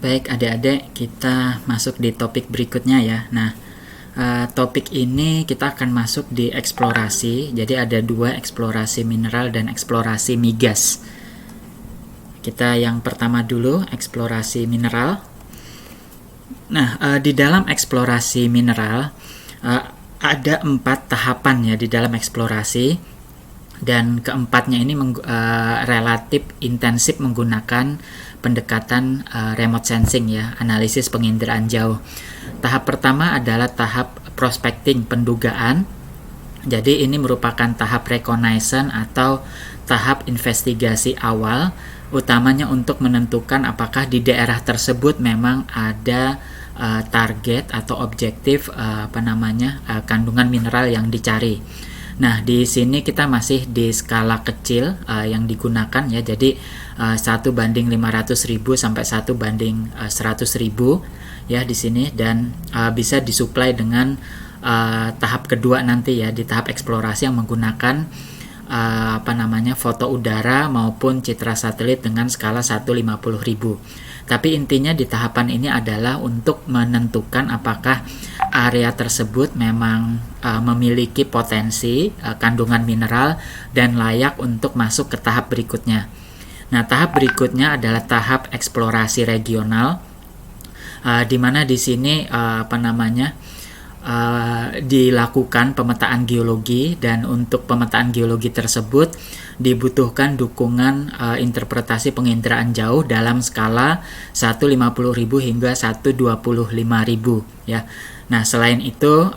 Baik adik-adik, kita masuk di topik berikutnya ya. Nah, topik ini kita akan masuk di eksplorasi. Jadi ada dua, eksplorasi mineral dan eksplorasi migas. Kita yang pertama dulu, eksplorasi mineral. Nah, di dalam eksplorasi mineral ada 4 tahapan ya di dalam eksplorasi. Dan keempatnya ini relatif intensif menggunakan pendekatan remote sensing ya, analisis penginderaan jauh. Tahap pertama adalah tahap prospecting, pendugaan. Jadi ini merupakan tahap reconnaissance atau tahap investigasi awal, utamanya untuk menentukan apakah di daerah tersebut memang ada target atau objektif kandungan mineral yang dicari. Nah, di sini kita masih di skala kecil yang digunakan ya. Jadi 1:500.000 sampai 1:100.000 ya di sini, dan bisa disuplai dengan tahap kedua nanti ya, di tahap eksplorasi yang menggunakan foto udara maupun citra satelit dengan skala 150.000. Tapi intinya di tahapan ini adalah untuk menentukan apakah area tersebut memang memiliki potensi kandungan mineral dan layak untuk masuk ke tahap berikutnya. Nah, tahap berikutnya adalah tahap eksplorasi regional, di mana di sini dilakukan pemetaan geologi, dan untuk pemetaan geologi tersebut dibutuhkan dukungan interpretasi penginderaan jauh dalam skala 150.000 hingga 125.000 ya. Nah, selain itu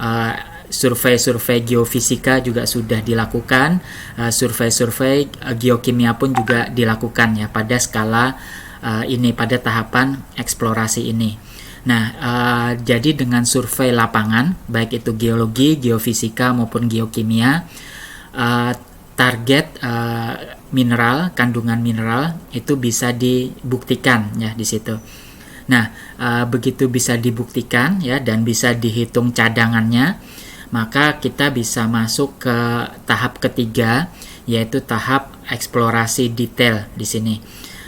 survei-survei geofisika juga sudah dilakukan, survei-survei geokimia pun juga dilakukan ya pada skala ini, pada tahapan eksplorasi ini. Nah, jadi dengan survei lapangan, baik itu geologi, geofisika maupun geokimia, target mineral, kandungan mineral itu bisa dibuktikan ya di situ. Nah, begitu bisa dibuktikan ya dan bisa dihitung cadangannya, maka kita bisa masuk ke tahap ketiga, yaitu tahap eksplorasi detail di sini.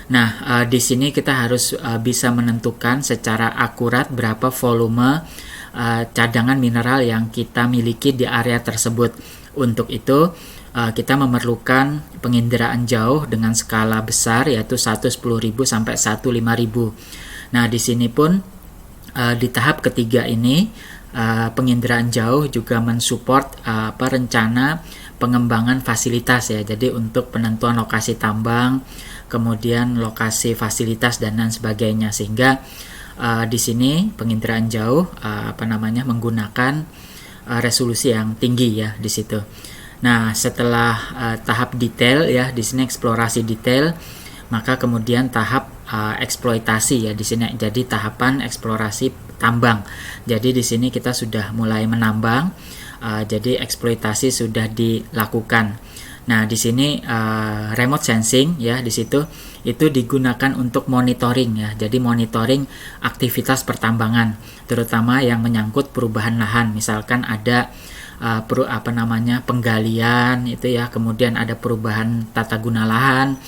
Nah, di sini kita harus bisa menentukan secara akurat berapa volume cadangan mineral yang kita miliki di area tersebut. Untuk itu, kita memerlukan penginderaan jauh dengan skala besar, yaitu 110.000 sampai 105.000. Nah, di sini pun di tahap ketiga ini penginderaan jauh juga mensupport rencana pengembangan fasilitas ya. Jadi untuk penentuan lokasi tambang, kemudian lokasi fasilitas dan lain sebagainya, sehingga di sini penginderaan jauh menggunakan resolusi yang tinggi ya di situ. Nah, setelah tahap detail ya di sini, eksplorasi detail, maka kemudian tahap eksploitasi ya di sini. Jadi tahapan eksplorasi tambang. Jadi di sini kita sudah mulai menambang. Jadi eksploitasi sudah dilakukan. Nah, di sini remote sensing ya di situ itu digunakan untuk monitoring ya. Jadi monitoring aktivitas pertambangan, terutama yang menyangkut perubahan lahan. Misalkan ada penggalian itu ya, kemudian ada perubahan tata guna lahan,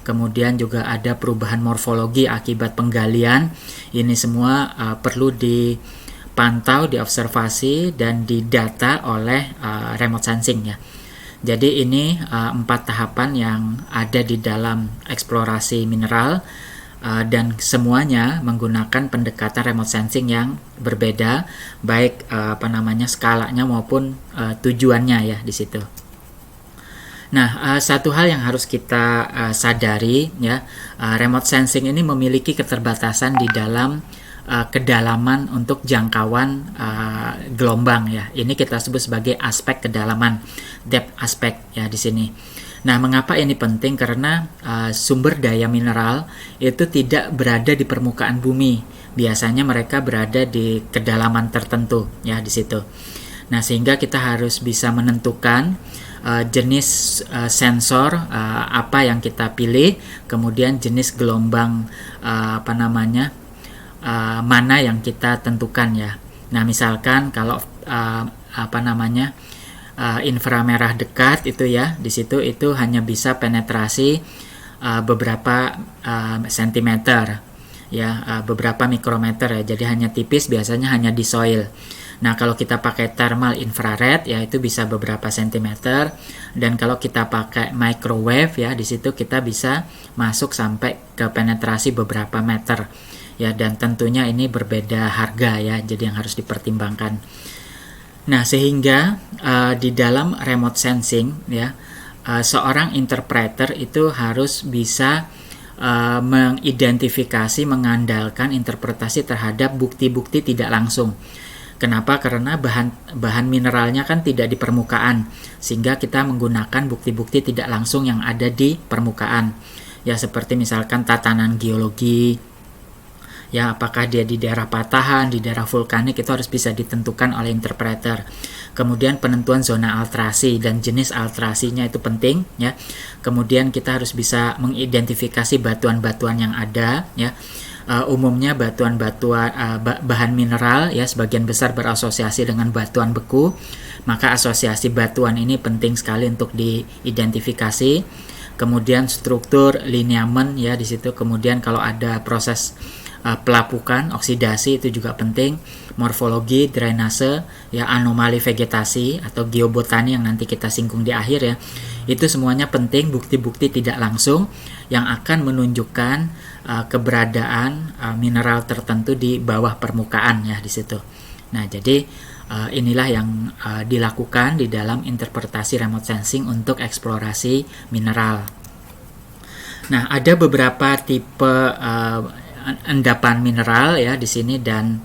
kemudian juga ada perubahan morfologi akibat penggalian. Ini semua perlu dipantau, diobservasi dan didata oleh remote sensing ya. Jadi ini 4 tahapan yang ada di dalam eksplorasi mineral, dan semuanya menggunakan pendekatan remote sensing yang berbeda, baik skalanya maupun tujuannya ya di situ. Nah, satu hal yang harus kita sadari ya, remote sensing ini memiliki keterbatasan di dalam kedalaman untuk jangkauan gelombang ya. Ini kita sebut sebagai aspek kedalaman, depth aspect ya di sini. Nah, mengapa ini penting? Karena sumber daya mineral itu tidak berada di permukaan bumi. Biasanya mereka berada di kedalaman tertentu ya di situ. Nah, sehingga kita harus bisa menentukan jenis sensor apa yang kita pilih, kemudian jenis gelombang mana yang kita tentukan ya. Nah, misalkan kalau inframerah dekat itu ya, di situ itu hanya bisa penetrasi beberapa sentimeter ya, beberapa mikrometer ya, jadi hanya tipis, biasanya hanya di soil. Nah, kalau kita pakai thermal infrared ya itu bisa beberapa sentimeter, dan kalau kita pakai microwave ya di situ kita bisa masuk sampai ke penetrasi beberapa meter ya, dan tentunya ini berbeda harga ya, jadi yang harus dipertimbangkan. Nah, sehingga di dalam remote sensing ya, seorang interpreter itu harus bisa mengidentifikasi, mengandalkan interpretasi terhadap bukti-bukti tidak langsung. Kenapa? Karena bahan mineralnya kan tidak di permukaan, sehingga kita menggunakan bukti-bukti tidak langsung yang ada di permukaan. Ya, seperti misalkan tatanan geologi, ya, apakah dia di daerah patahan, di daerah vulkanik, itu harus bisa ditentukan oleh interpreter. Kemudian penentuan zona alterasi dan jenis alterasinya itu penting ya. Kemudian kita harus bisa mengidentifikasi batuan-batuan yang ada ya. Umumnya batuan-batuan bahan mineral ya sebagian besar berasosiasi dengan batuan beku, maka asosiasi batuan ini penting sekali untuk diidentifikasi. Kemudian struktur lineamen ya di situ. Kemudian kalau ada proses pelapukan, oksidasi itu juga penting. Morfologi, drainase, ya, anomali vegetasi atau geobotani yang nanti kita singgung di akhir ya. Itu semuanya penting, bukti-bukti tidak langsung yang akan menunjukkan keberadaan mineral tertentu di bawah permukaan ya di situ. Nah, jadi inilah yang dilakukan di dalam interpretasi remote sensing untuk eksplorasi mineral. Nah, ada beberapa tipe endapan mineral ya di sini, dan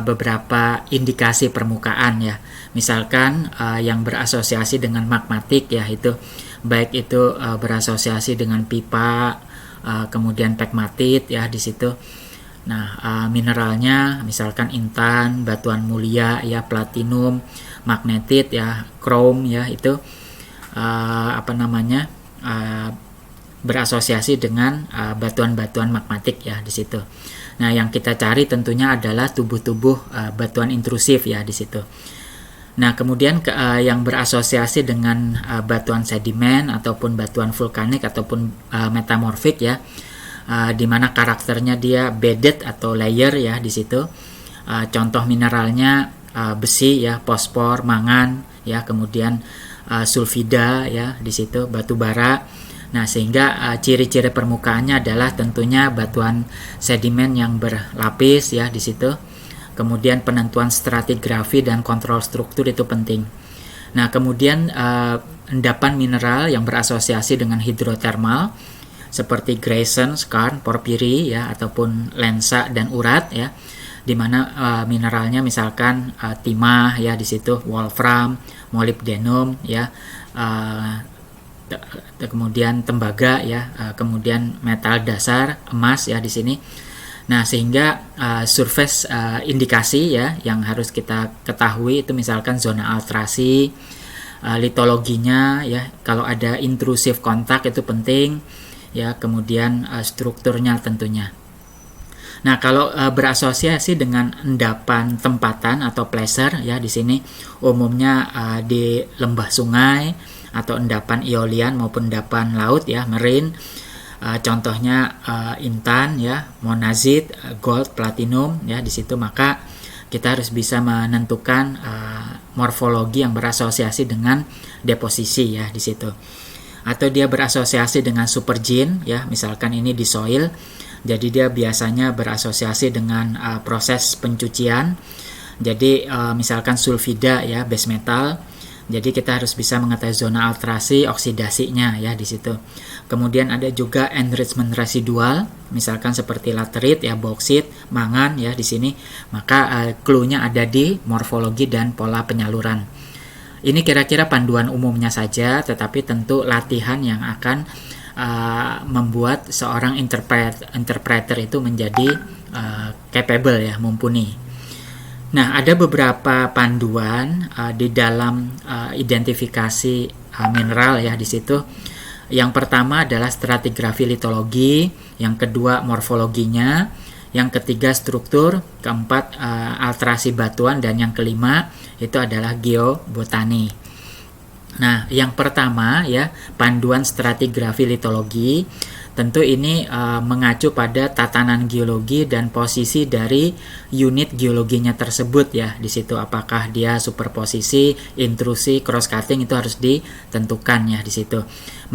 beberapa indikasi permukaan ya. Misalkan yang berasosiasi dengan magmatik ya, itu baik itu berasosiasi dengan pipa, kemudian pegmatit ya di situ. Nah, mineralnya misalkan intan, batuan mulia ya, platinum, magnetit ya, chrome ya, itu berasosiasi dengan batuan-batuan magmatik ya di situ. Nah, yang kita cari tentunya adalah tubuh-tubuh batuan intrusif ya di situ. Nah, kemudian yang berasosiasi dengan batuan sedimen ataupun batuan vulkanik ataupun metamorfik ya, di mana karakternya dia bedded atau layer ya di situ. Contoh mineralnya besi ya, fosfor, mangan ya, kemudian sulfida ya di situ, batu bara. Nah, sehingga ciri-ciri permukaannya adalah tentunya batuan sedimen yang berlapis ya di situ. Kemudian penentuan stratigrafi dan kontrol struktur itu penting. Nah, kemudian endapan mineral yang berasosiasi dengan hidrotermal seperti Grayson, skarn, porphyry ya, ataupun lensa dan urat ya, di mana mineralnya misalkan timah ya di situ, wolfram, molybdenum ya, kemudian tembaga ya, kemudian metal dasar emas ya di sini. Nah, sehingga surface indikasi ya yang harus kita ketahui itu misalkan zona alterasi, litologinya ya, kalau ada intrusif kontak itu penting ya, kemudian strukturnya tentunya. Nah, kalau berasosiasi dengan endapan tempatan atau placer ya di sini umumnya di lembah sungai atau endapan eolian maupun endapan laut ya, marine. Contohnya intan ya, monazit, gold, platinum ya di situ, maka kita harus bisa menentukan morfologi yang berasosiasi dengan deposisi ya di situ. Atau dia berasosiasi dengan supergene ya, misalkan ini di soil. Jadi dia biasanya berasosiasi dengan proses pencucian. Jadi misalkan sulfida ya, base metal. Jadi kita harus bisa mengetahui zona alterasi, oksidasinya ya di situ. Kemudian ada juga enrichment residual, misalkan seperti laterit ya, boksit, mangan ya di sini. Maka clue-nya ada di morfologi dan pola penyaluran. Ini kira-kira panduan umumnya saja, tetapi tentu latihan yang akan membuat seorang interpreter itu menjadi capable ya, mumpuni. Nah, ada beberapa panduan di dalam identifikasi mineral ya di situ. Yang pertama adalah stratigrafi litologi, yang kedua morfologinya, yang ketiga struktur, keempat alterasi batuan, dan yang kelima itu adalah geobotani. Nah, yang pertama ya, panduan stratigrafi litologi. Tentu ini mengacu pada tatanan geologi dan posisi dari unit geologinya tersebut ya. Di situ apakah dia superposisi, intrusi, cross cutting itu harus ditentukan ya di situ.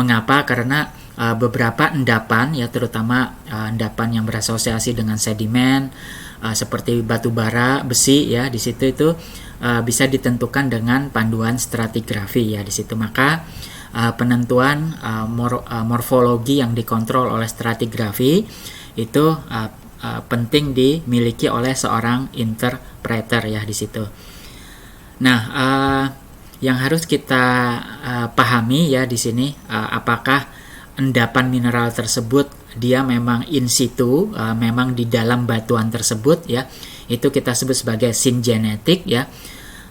Mengapa? Karena beberapa endapan ya, terutama endapan yang berasosiasi dengan sedimen seperti batu bara, besi ya, di situ itu bisa ditentukan dengan panduan stratigrafi ya di situ. Maka penentuan morfologi yang dikontrol oleh stratigrafi itu penting dimiliki oleh seorang interpreter ya di situ. Nah, yang harus kita pahami ya di sini, apakah endapan mineral tersebut dia memang in situ, memang di dalam batuan tersebut ya, itu kita sebut sebagai syngenetic ya.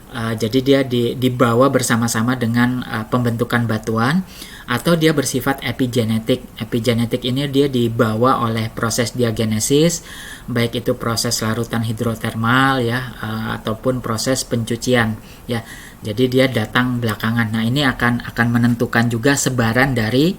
Jadi dia dibawa bersama-sama dengan pembentukan batuan, atau dia bersifat epigenetik. Epigenetik ini dia dibawa oleh proses diagenesis, baik itu proses larutan hidrotermal ya, ataupun proses pencucian ya. Jadi dia datang belakangan. Nah, ini akan menentukan juga sebaran dari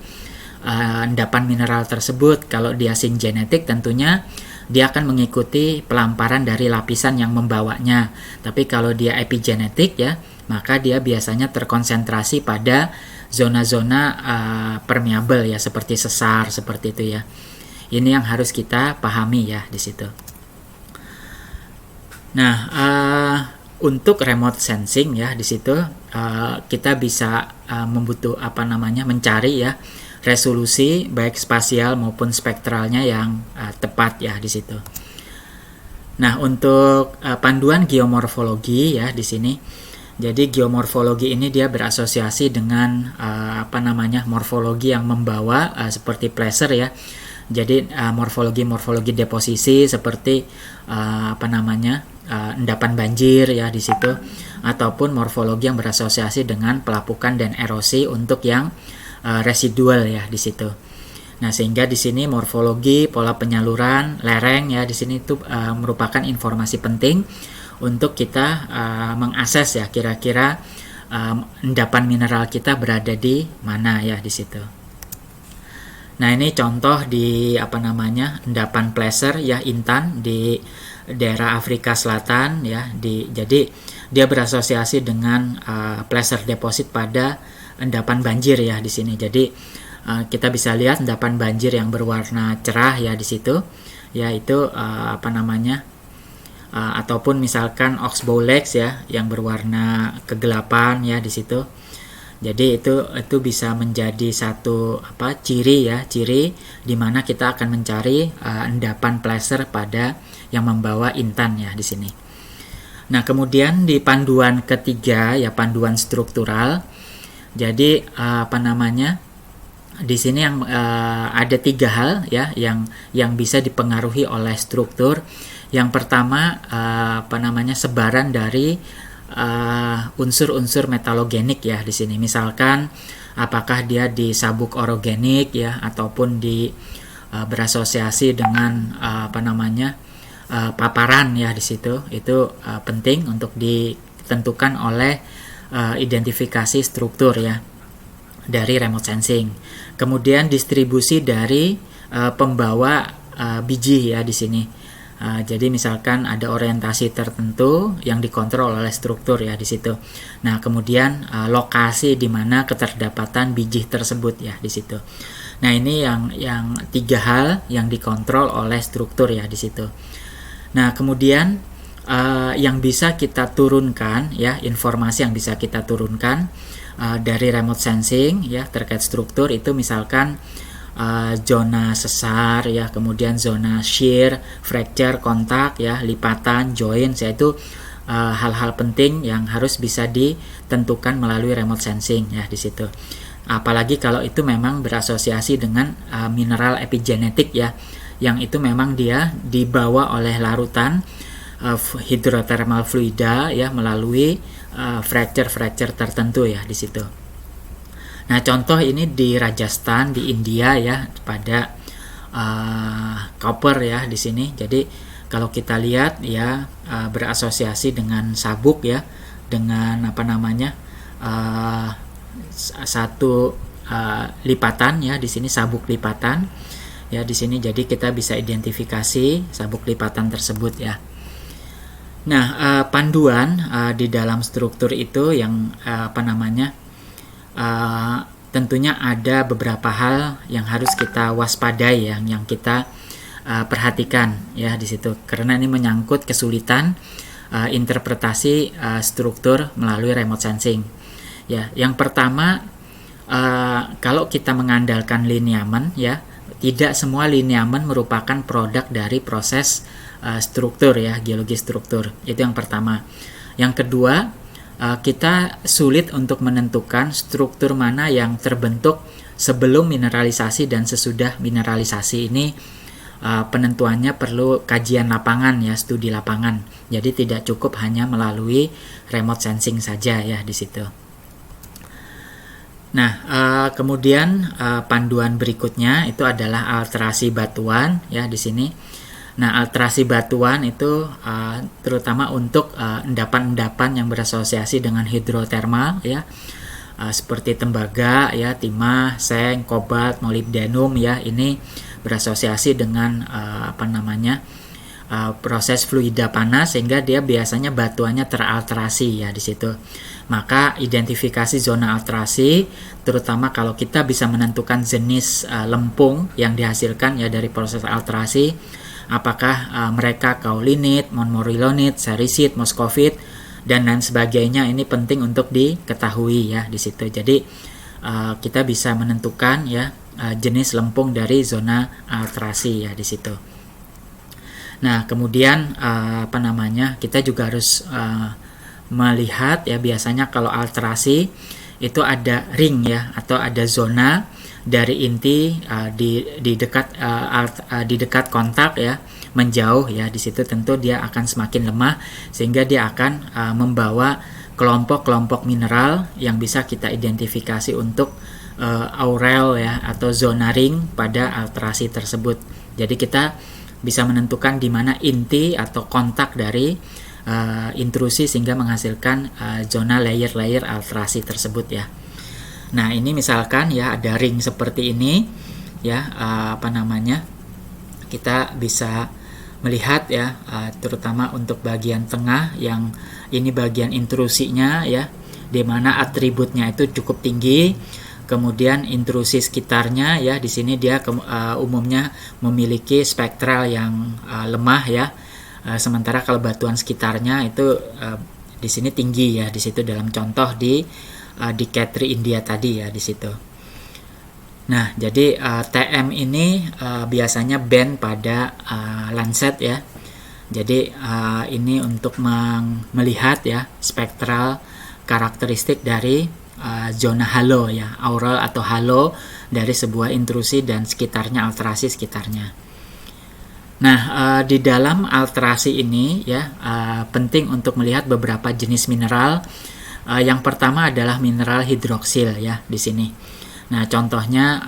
endapan mineral tersebut. Kalau dia syngenetik tentunya dia akan mengikuti pelamparan dari lapisan yang membawanya. Tapi kalau dia epigenetik ya, maka dia biasanya terkonsentrasi pada zona-zona permeable ya, seperti sesar seperti itu ya. Ini yang harus kita pahami ya di situ. Nah, untuk remote sensing ya di situ kita bisa mencari ya resolusi baik spasial maupun spektralnya yang tepat ya di situ. Nah, untuk panduan geomorfologi ya di sini. Jadi geomorfologi ini dia berasosiasi dengan morfologi yang membawa seperti placer ya. Jadi morfologi deposisi seperti endapan banjir ya di situ, ataupun morfologi yang berasosiasi dengan pelapukan dan erosi untuk yang residual ya di situ. Nah, sehingga di sini morfologi, pola penyaluran, lereng ya di sini itu merupakan informasi penting untuk kita mengakses ya kira-kira endapan mineral kita berada di mana ya di situ. Nah, ini contoh di endapan placer ya, intan di daerah Afrika Selatan ya. Jadi dia berasosiasi dengan placer deposit pada endapan banjir ya di sini. Jadi kita bisa lihat endapan banjir yang berwarna cerah ya di situ, yaitu ataupun misalkan oxbow lakes ya yang berwarna kegelapan ya di situ. Jadi itu bisa menjadi satu ciri di mana kita akan mencari endapan placer pada yang membawa intan ya di sini. Nah, kemudian di panduan ketiga ya, panduan struktural. Jadi di sini yang ada 3 hal ya yang bisa dipengaruhi oleh struktur. Yang pertama sebaran dari unsur-unsur metalogenik ya di sini. Misalkan apakah dia di sabuk orogenik ya, ataupun di berasosiasi dengan paparan ya di situ. Itu penting untuk ditentukan oleh identifikasi struktur ya dari remote sensing. Kemudian distribusi dari pembawa biji ya di sini. Jadi misalkan ada orientasi tertentu yang dikontrol oleh struktur ya di situ. Nah, kemudian lokasi di mana keterdapatan biji tersebut ya di situ. Nah, ini yang 3 hal yang dikontrol oleh struktur ya di situ. Nah, kemudian yang bisa kita turunkan ya, informasi yang bisa kita turunkan dari remote sensing ya terkait struktur itu misalkan zona sesar ya, kemudian zona shear, fracture, kontak ya, lipatan, joints, yaitu hal-hal penting yang harus bisa ditentukan melalui remote sensing ya di situ. Apalagi kalau itu memang berasosiasi dengan mineral epigenetik ya, yang itu memang dia dibawa oleh larutan hidrotermal fluida ya melalui fracture tertentu ya di situ. Nah, contoh ini di Rajasthan di India ya pada copper ya di sini. Jadi kalau kita lihat ya berasosiasi dengan sabuk ya, dengan satu lipatan ya di sini, sabuk lipatan. Ya, di sini jadi kita bisa identifikasi sabuk lipatan tersebut ya. Nah, panduan di dalam struktur itu yang tentunya ada beberapa hal yang harus kita waspadai yang kita perhatikan ya di situ, karena ini menyangkut kesulitan interpretasi struktur melalui remote sensing. Ya, yang pertama, kalau kita mengandalkan lineamen ya, tidak semua lineamen merupakan produk dari proses struktur ya, geologi struktur. Itu yang pertama. Yang kedua, kita sulit untuk menentukan struktur mana yang terbentuk sebelum mineralisasi dan sesudah mineralisasi. Ini penentuannya perlu kajian lapangan ya, studi lapangan. Jadi tidak cukup hanya melalui remote sensing saja ya di situ. Nah, kemudian panduan berikutnya itu adalah alterasi batuan ya di sini. Nah, alterasi batuan itu terutama untuk endapan-endapan yang berasosiasi dengan hidrotermal ya, seperti tembaga ya, timah, seng, kobalt, molibdenum ya, ini berasosiasi dengan proses fluida panas, sehingga dia biasanya batuannya teralterasi ya di situ. Maka identifikasi zona alterasi, terutama kalau kita bisa menentukan jenis lempung yang dihasilkan ya dari proses alterasi, apakah mereka kaulinit, montmorillonit, serisit, moskovit, dan lain sebagainya, ini penting untuk diketahui ya di situ. Jadi kita bisa menentukan ya jenis lempung dari zona alterasi ya di situ. Nah, kemudian kita juga harus melihat ya, biasanya kalau alterasi itu ada ring ya, atau ada zona dari inti di dekat kontak ya, menjauh ya, di situ tentu dia akan semakin lemah, sehingga dia akan membawa kelompok-kelompok mineral yang bisa kita identifikasi untuk aurel ya, atau zona ring pada alterasi tersebut. Jadi kita bisa menentukan di mana inti atau kontak dari intrusi sehingga menghasilkan zona layer-layer alterasi tersebut ya. Nah, ini misalkan ya ada ring seperti ini ya, kita bisa melihat ya, terutama untuk bagian tengah yang ini bagian intrusinya ya, di mana atributnya itu cukup tinggi. Kemudian intrusi sekitarnya ya, di sini dia umumnya memiliki spektral yang lemah ya. Sementara kalau batuan sekitarnya itu di sini tinggi ya, di situ dalam contoh di Khetri India tadi ya di situ. Nah, jadi TM ini biasanya band pada Lancet ya. Jadi ini untuk melihat ya spektral karakteristik dari zona halo ya, aurel atau halo dari sebuah intrusi dan sekitarnya, alterasi sekitarnya. Nah, di dalam alterasi ini ya penting untuk melihat beberapa jenis mineral. Yang pertama adalah mineral hidroksil ya di sini. Nah, contohnya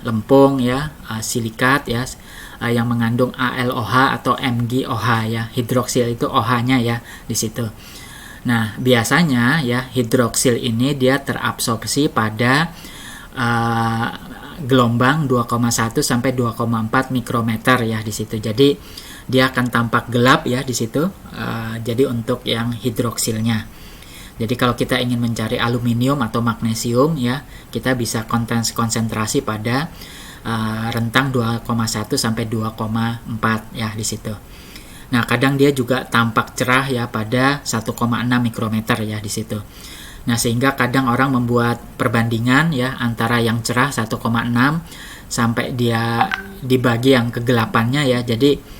lempung ya, silikat ya, yang mengandung AlOH atau MgOH ya. Hidroksil itu OH-nya ya di situ. Nah, biasanya ya hidroksil ini dia terabsorpsi pada gelombang 2,1 sampai 2,4 mikrometer ya di situ. Jadi dia akan tampak gelap ya di situ. Jadi untuk yang hidroksilnya. Jadi kalau kita ingin mencari aluminium atau magnesium ya, kita bisa konsentrasi pada rentang 2,1 sampai 2,4 ya di situ. Nah, kadang dia juga tampak cerah ya pada 1,6 mikrometer ya di situ. Nah, sehingga kadang orang membuat perbandingan ya antara yang cerah 1,6 sampai dia dibagi yang kegelapannya ya. Jadi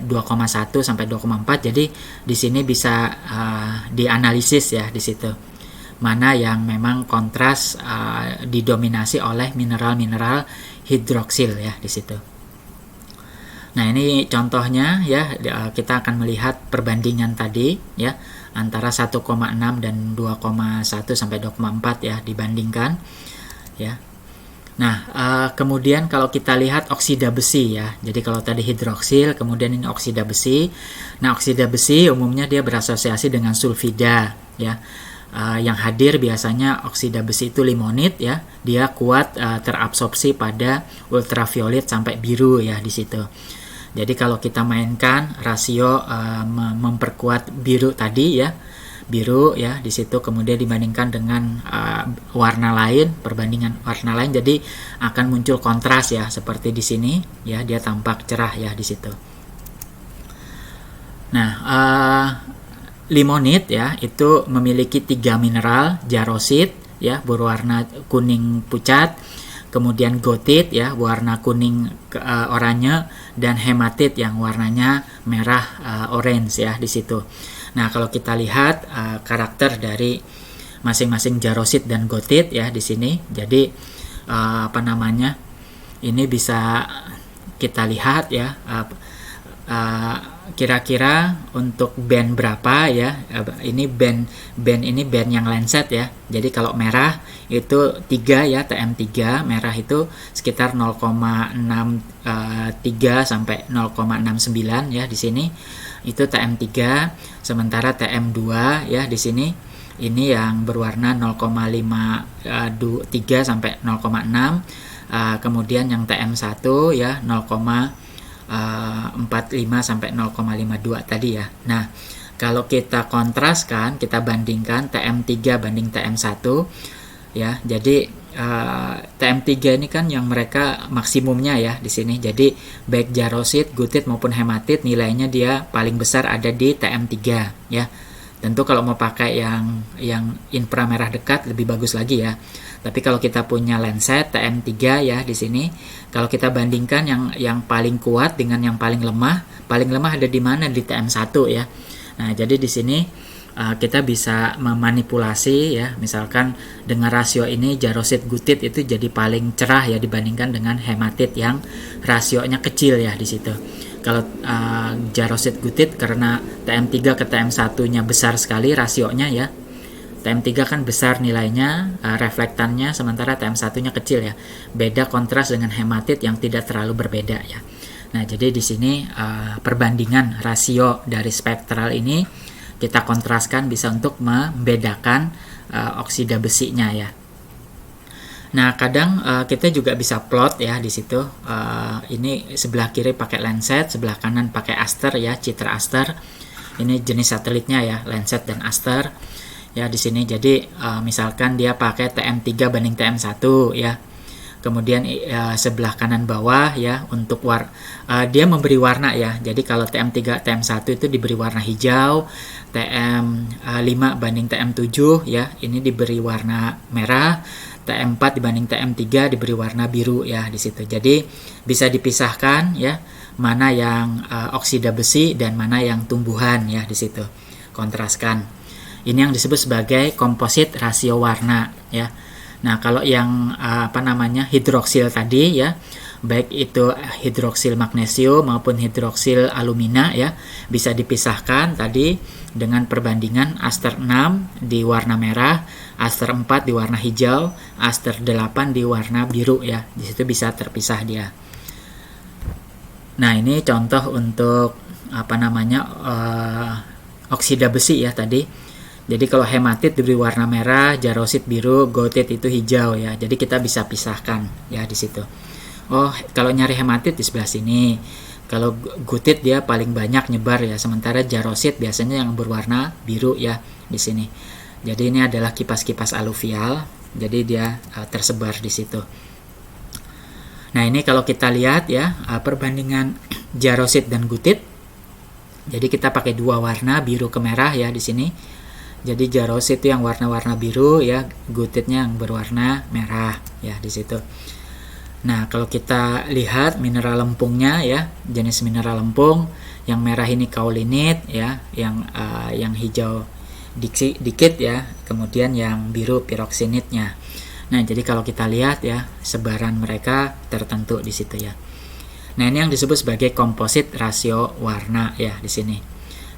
2,1 sampai 2,4. Jadi di sini bisa dianalisis ya di situ. Mana yang memang kontras didominasi oleh mineral-mineral hidroksil ya di situ. Nah, ini contohnya ya, kita akan melihat perbandingan tadi ya antara 1,6 dan 2,1 sampai 2,4 ya dibandingkan ya. Nah, kemudian kalau kita lihat oksida besi ya. Jadi kalau tadi hidroksil, kemudian ini oksida besi. Nah, oksida besi umumnya dia berasosiasi dengan sulfida ya. yang hadir biasanya oksida besi itu limonit ya, dia kuat terabsorpsi pada ultraviolet sampai biru ya di situ. Jadi kalau kita mainkan rasio memperkuat biru tadi ya, biru ya di situ, kemudian dibandingkan dengan warna lain, perbandingan warna lain, jadi akan muncul kontras ya seperti di sini ya, dia tampak cerah ya di situ. Nah, limonit ya itu memiliki 3 mineral, jarosit ya berwarna kuning pucat, kemudian gotit ya warna kuning oranye, dan hematit yang warnanya merah orange ya di situ. Nah, kalau kita lihat karakter dari masing-masing jarosit dan gotit ya di sini, jadi ini bisa kita lihat ya kira-kira untuk band berapa ya, ini band yang Lancet ya. Jadi kalau merah itu 3 ya, TM3 merah itu sekitar 0,63 sampai 0,69 ya di sini. Itu TM3, sementara TM2 ya di sini ini yang berwarna 0,53 sampai 0,6. Kemudian yang TM1 ya 0,45 sampai 0,52 tadi ya. Nah, kalau kita kontraskan, kita bandingkan TM3 banding TM1 ya. Jadi TM3 ini kan yang mereka maksimumnya ya di sini. Jadi baik jarosit, gotit maupun hematit nilainya dia paling besar ada di TM3 ya. Tentu kalau mau pakai yang inframerah dekat lebih bagus lagi ya. Tapi kalau kita punya Lancet TM3 ya di sini, kalau kita bandingkan yang paling kuat dengan yang paling lemah ada di mana, di TM1 ya. Nah, jadi di sini kita bisa memanipulasi ya, misalkan dengan rasio ini jarosit gotit itu jadi paling cerah ya dibandingkan dengan hematit yang rasionya kecil ya di situ. Kalau jarosit gotit karena TM3 ke TM1-nya besar sekali rasionya ya. TM3 kan besar nilainya, reflektannya, sementara TM1-nya kecil ya. Beda kontras dengan hematit yang tidak terlalu berbeda ya. Nah, jadi di sini perbandingan rasio dari spektral ini kita kontraskan bisa untuk membedakan oksida besinya ya. Nah, kadang kita juga bisa plot ya di situ. Ini sebelah kiri pakai Lancet, sebelah kanan pakai Aster ya, Citra Aster. Ini jenis satelitnya ya, Lancet dan Aster. Ya di sini jadi misalkan dia pakai TM3 banding TM1 ya. Kemudian sebelah kanan bawah ya untuk dia memberi warna ya. Jadi kalau TM3 TM1 itu diberi warna hijau, TM5 banding TM7 ya, ini diberi warna merah, TM4 dibanding TM3 diberi warna biru ya di situ. Jadi bisa dipisahkan ya mana yang oksida besi dan mana yang tumbuhan ya di situ. Kontraskan. Ini yang disebut sebagai komposit rasio warna ya. Nah, kalau yang hidroksil tadi ya, baik itu hidroksil magnesium maupun hidroksil alumina ya, bisa dipisahkan tadi dengan perbandingan Aster 6 di warna merah, Aster 4 di warna hijau, Aster 8 di warna biru ya. Di situ bisa terpisah dia. Nah, ini contoh untuk oksida besi ya tadi. Jadi kalau hematit diberi warna merah, jarosit biru, gotit itu hijau ya. Jadi kita bisa pisahkan ya di situ. Oh, kalau nyari hematit di sebelah sini. Kalau gotit dia paling banyak nyebar ya, sementara jarosit biasanya yang berwarna biru ya di sini. Jadi ini adalah kipas-kipas aluvial. Jadi dia tersebar di situ. Nah, ini kalau kita lihat ya perbandingan jarosit dan gotit. Jadi kita pakai dua warna, biru ke merah ya di sini. Jadi jarosit itu yang warna-warna biru ya, gotitnya yang berwarna merah ya di situ. Nah, kalau kita lihat mineral lempungnya ya, jenis mineral lempung, yang merah ini kaulinit ya, yang hijau dikit ya, kemudian yang biru piroksinitnya. Nah, jadi kalau kita lihat ya, sebaran mereka tertentu di situ ya. Nah, ini yang disebut sebagai komposit rasio warna ya di sini.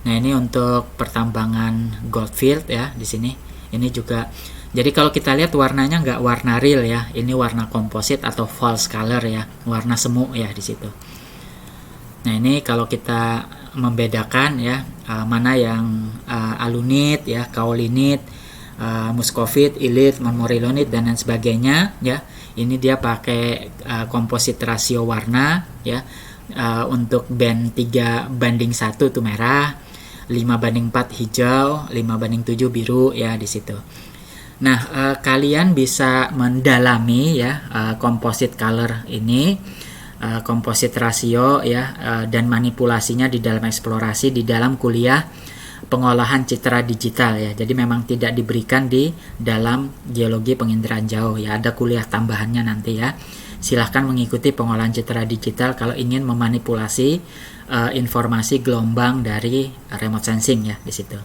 Nah, ini untuk pertambangan Goldfield ya di sini. Ini juga, jadi kalau kita lihat warnanya nggak warna real ya, ini warna komposit atau false color ya, warna semu ya di situ. Nah, ini kalau kita membedakan ya mana yang alunit ya, kaulinit, muscovite, illite, morillonite dan lain sebagainya ya. Ini dia pakai komposit rasio warna ya. Untuk band 3:1 itu merah, 5:4 hijau, 5:7 biru ya di situ. Nah, kalian bisa mendalami ya composite color ini, composite rasio ya, dan manipulasinya di dalam eksplorasi di dalam kuliah pengolahan citra digital ya. Jadi memang tidak diberikan di dalam geologi penginderaan jauh ya. Ada kuliah tambahannya nanti ya. Silahkan mengikuti pengolahan citra digital kalau ingin memanipulasi informasi gelombang dari remote sensing ya di situ.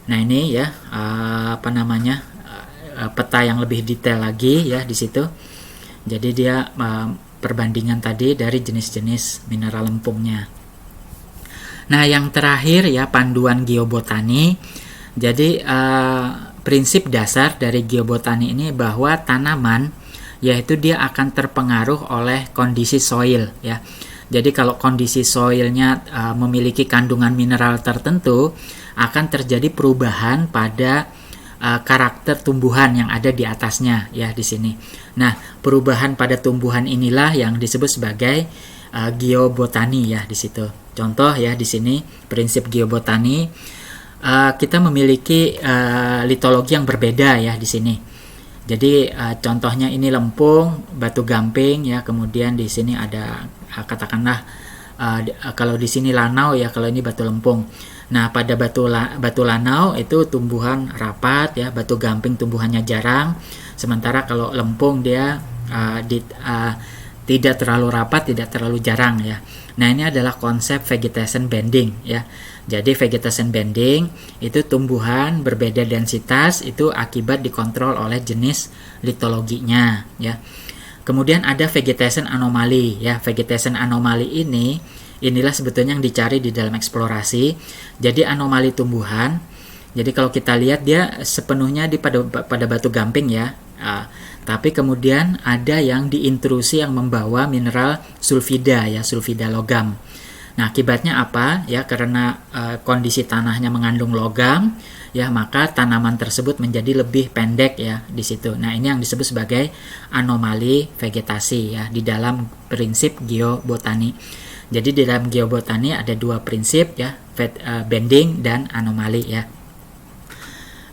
Nah ini ya peta yang lebih detail lagi ya di situ. Jadi dia perbandingan tadi dari jenis-jenis mineral lempungnya. Nah yang terakhir ya panduan geobotani. Jadi prinsip dasar dari geobotani ini bahwa tanaman yaitu dia akan terpengaruh oleh kondisi soil ya. Jadi kalau kondisi soilnya memiliki kandungan mineral tertentu, akan terjadi perubahan pada karakter tumbuhan yang ada di atasnya ya di sini. Nah, perubahan pada tumbuhan inilah yang disebut sebagai geobotani ya di situ. Contoh ya di sini prinsip geobotani, kita memiliki litologi yang berbeda ya di sini. Jadi contohnya ini lempung, batu gamping ya, kemudian di sini ada katakanlah kalau di sini lanau ya, kalau ini batu lempung. Nah, pada batu lanau itu tumbuhan rapat ya, batu gamping tumbuhannya jarang. Sementara kalau lempung dia tidak terlalu rapat, tidak terlalu jarang ya. Nah, ini adalah konsep vegetation bending ya. Jadi vegetation bending itu tumbuhan berbeda densitas itu akibat dikontrol oleh jenis litologinya ya. Kemudian ada vegetation anomaly ya. Vegetation anomaly inilah sebetulnya yang dicari di dalam eksplorasi. Jadi anomali tumbuhan. Jadi kalau kita lihat dia sepenuhnya pada batu gamping ya. Tapi kemudian ada yang diintrusi yang membawa mineral sulfida ya, sulfida logam. Nah, akibatnya apa? Ya, karena kondisi tanahnya mengandung logam, ya maka tanaman tersebut menjadi lebih pendek ya di situ. Nah, ini yang disebut sebagai anomali vegetasi ya di dalam prinsip geobotani. Jadi di dalam geobotani ada dua prinsip ya, bending dan anomali ya.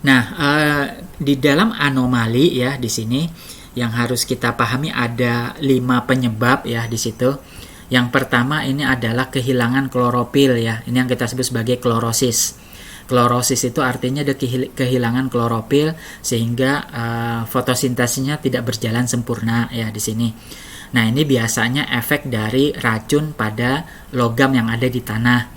Nah, di dalam anomali ya di sini yang harus kita pahami ada 5 penyebab ya di situ. Yang pertama ini adalah kehilangan klorofil ya. Ini yang kita sebut sebagai klorosis. Klorosis itu artinya ada kehilangan klorofil sehingga fotosintesisnya tidak berjalan sempurna ya di sini. Nah, ini biasanya efek dari racun pada logam yang ada di tanah.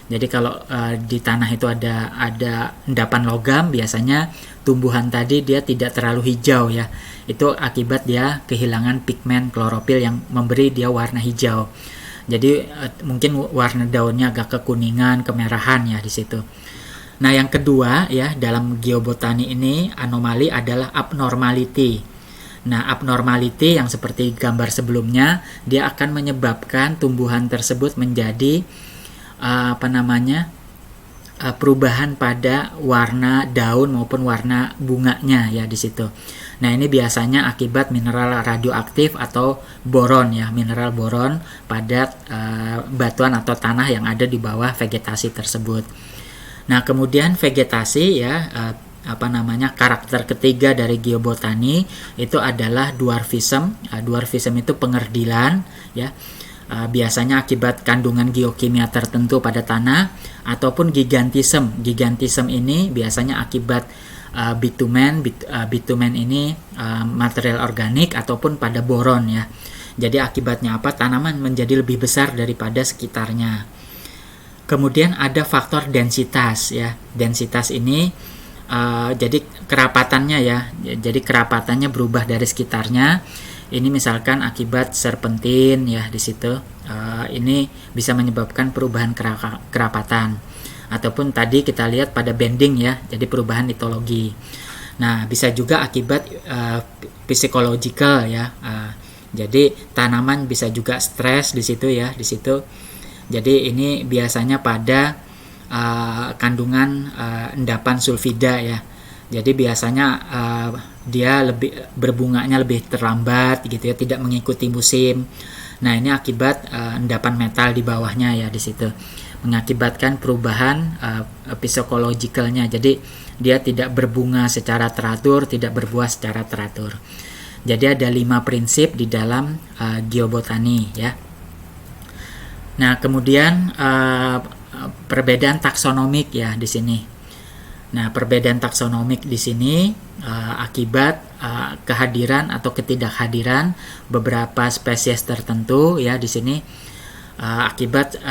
Jadi kalau di tanah itu ada endapan logam, biasanya tumbuhan tadi dia tidak terlalu hijau ya. Itu akibat dia kehilangan pigmen klorofil yang memberi dia warna hijau. Jadi mungkin warna daunnya agak kekuningan, kemerahan ya di situ. Nah, yang kedua ya dalam geobotani ini anomali adalah abnormality. Nah, abnormality yang seperti gambar sebelumnya, dia akan menyebabkan tumbuhan tersebut menjadi perubahan pada warna daun maupun warna bunganya ya di situ. Nah, ini biasanya akibat mineral radioaktif atau boron ya, mineral boron pada batuan atau tanah yang ada di bawah vegetasi tersebut. Nah, kemudian vegetasi ya karakter ketiga dari geobotani itu adalah dwarfism. Dwarfism itu pengerdilan ya. Biasanya akibat kandungan geokimia tertentu pada tanah ataupun gigantism. Gigantism ini biasanya akibat bitumen. Bitumen ini material organik ataupun pada boron ya. Jadi akibatnya apa? Tanaman menjadi lebih besar daripada sekitarnya. Kemudian ada faktor densitas ya. Densitas ini jadi kerapatannya ya. Jadi kerapatannya berubah dari sekitarnya. Ini misalkan akibat serpentin ya di situ. Ini bisa menyebabkan perubahan kerapatan. Ataupun tadi kita lihat pada bending ya, jadi perubahan litologi. Nah, bisa juga akibat physiological ya. Jadi tanaman bisa juga stres di situ ya, di situ. Jadi ini biasanya pada kandungan endapan sulfida ya. Jadi biasanya dia berbunganya lebih terlambat gitu ya, tidak mengikuti musim. Nah, ini akibat endapan metal di bawahnya ya di situ, mengakibatkan perubahan psikologikalnya. Jadi dia tidak berbunga secara teratur, tidak berbuah secara teratur. Jadi ada 5 prinsip di dalam geobotani ya. Nah, kemudian perbedaan taksonomik ya di sini. Nah, perbedaan taksonomik di sini akibat kehadiran atau ketidakhadiran beberapa spesies tertentu ya di sini akibat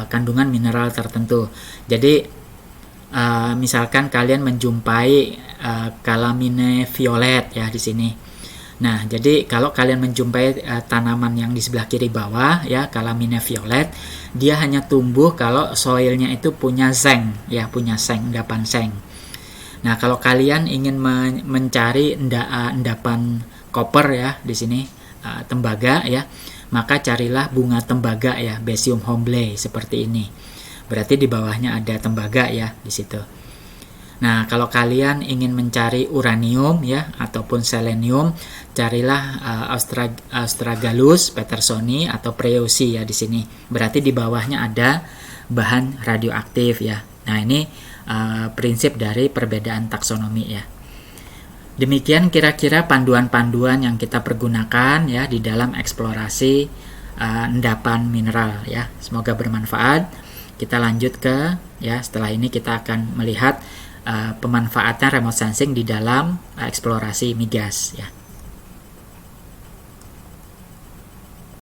kandungan mineral tertentu. Jadi misalkan kalian menjumpai calamine violet ya di sini. Nah, jadi kalau kalian menjumpai tanaman yang di sebelah kiri bawah ya, calamine violet, dia hanya tumbuh kalau soilnya itu punya seng ya, punya seng, endapan seng. Nah, kalau kalian ingin mencari endapan koper ya di sini, tembaga ya, maka carilah bunga tembaga ya, Basium humble seperti ini. Berarti di bawahnya ada tembaga ya di situ. Nah, kalau kalian ingin mencari uranium ya ataupun selenium, carilah Astragalus petersoni atau Preussii ya di sini. Berarti di bawahnya ada bahan radioaktif ya. Nah, ini prinsip dari perbedaan taksonomi ya. Demikian kira-kira panduan-panduan yang kita pergunakan ya di dalam eksplorasi endapan mineral ya. Semoga bermanfaat. Kita lanjut ke ya, setelah ini kita akan melihat pemanfaatan remote sensing di dalam eksplorasi migas ya.